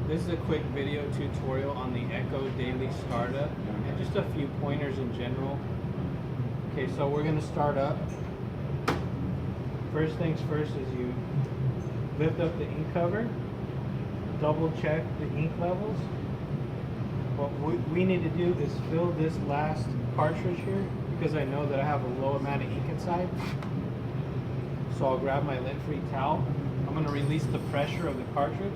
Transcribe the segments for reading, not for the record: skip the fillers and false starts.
This is a quick video tutorial on the Echo Daily Startup and just a few pointers in general. Okay, so we're going to start up. First things first is you lift up the ink cover, double check the ink levels. What we need to do is fill this last cartridge here because I know that I have a low amount of ink inside. So I'll grab my lint-free towel. I'm going to release the pressure of the cartridge.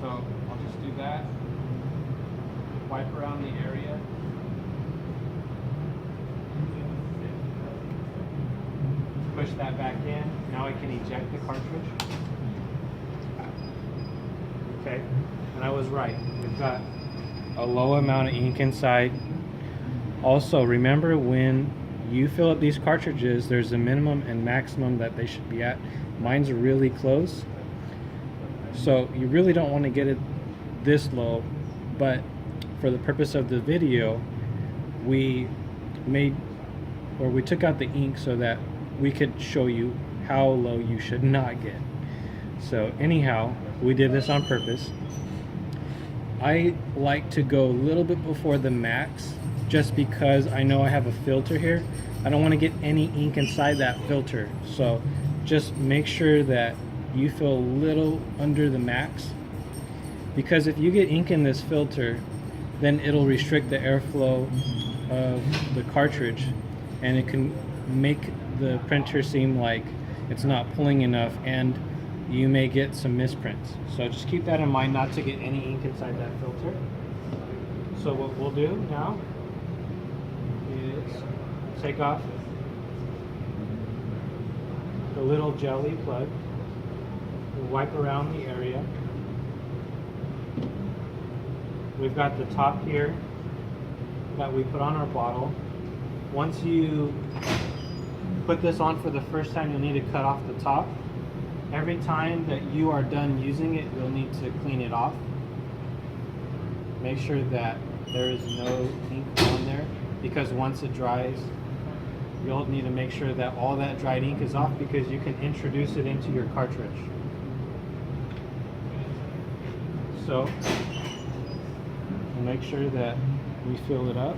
So I'll just do that. Wipe around the area. Push that back in. Now I can eject the cartridge. Okay, and I was right. We've got a low amount of ink inside. Also, remember when you fill up these cartridges, there's a minimum and maximum that they should be at. Mine's really close. So you really don't want to get it this low, but for the purpose of the video, we took out the ink so that we could show you how low you should not get. So anyhow, we did this on purpose. I like to go a little bit before the max just because I know I have a filter here. I don't want to get any ink inside that filter. So just make sure that you fill a little under the max, because if you get ink in this filter, then it'll restrict the airflow of the cartridge and it can make the printer seem like it's not pulling enough and you may get some misprints. So just keep that in mind, not to get any ink inside that filter. So what we'll do now is take off the little jelly plug. We'll wipe around the area. We've got the top here that we put on our bottle. Once you put this on for the first time, you'll need to cut off the top. Every time that you are done using it, you'll need to clean it off. Make sure that there is no ink on there, because once it dries, you'll need to make sure that all that dried ink is off, because you can introduce it into your cartridge. So we'll make sure that we fill it up.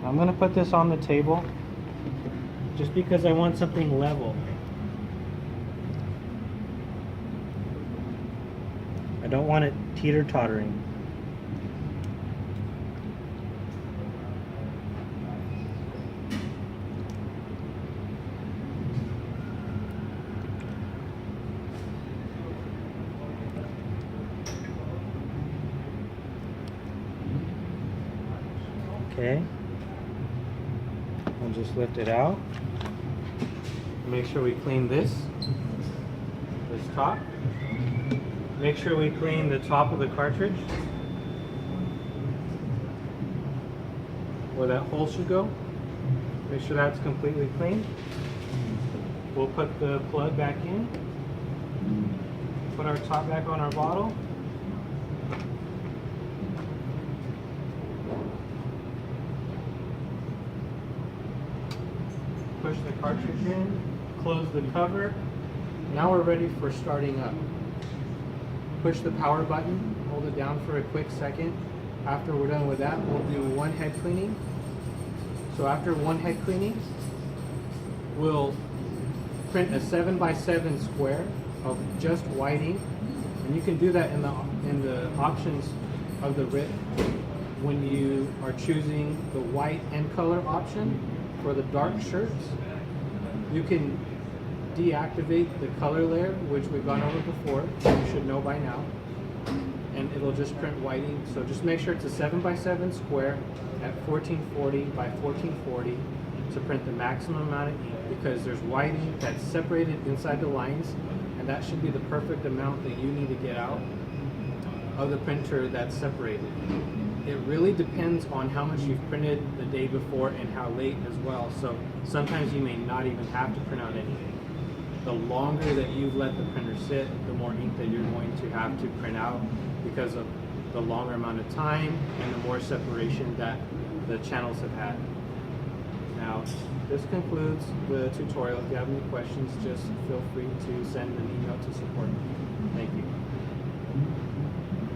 I'm going to put this on the table just because I want something level. I don't want it teeter-tottering. Okay, we'll just lift it out. Make sure we clean this top. Make sure we clean the top of the cartridge where that hole should go. Make sure that's completely clean. We'll put the plug back in. Put our top back on our bottle. Push the cartridge in, close the cover. Now we're ready for starting up. Push the power button, hold it down for a quick second. After we're done with that, we'll do one head cleaning. So after one head cleaning, we'll print a 7x7 square of just white ink. And you can do that in the options of the RIP when you are choosing the white and color option. For the dark shirts, you can deactivate the color layer, which we've gone over before, you should know by now, and it'll just print white ink. So just make sure it's a 7x7 square at 1440 by 1440 to print the maximum amount of ink, because there's white ink that's separated inside the lines, and that should be the perfect amount that you need to get out of the printer that's separated. It really depends on how much you've printed the day before and how late as well. So sometimes you may not even have to print out anything. The longer that you've let the printer sit, the more ink that you're going to have to print out, because of the longer amount of time and the more separation that the channels have had. Now, this concludes the tutorial. If you have any questions, just feel free to send an email to support.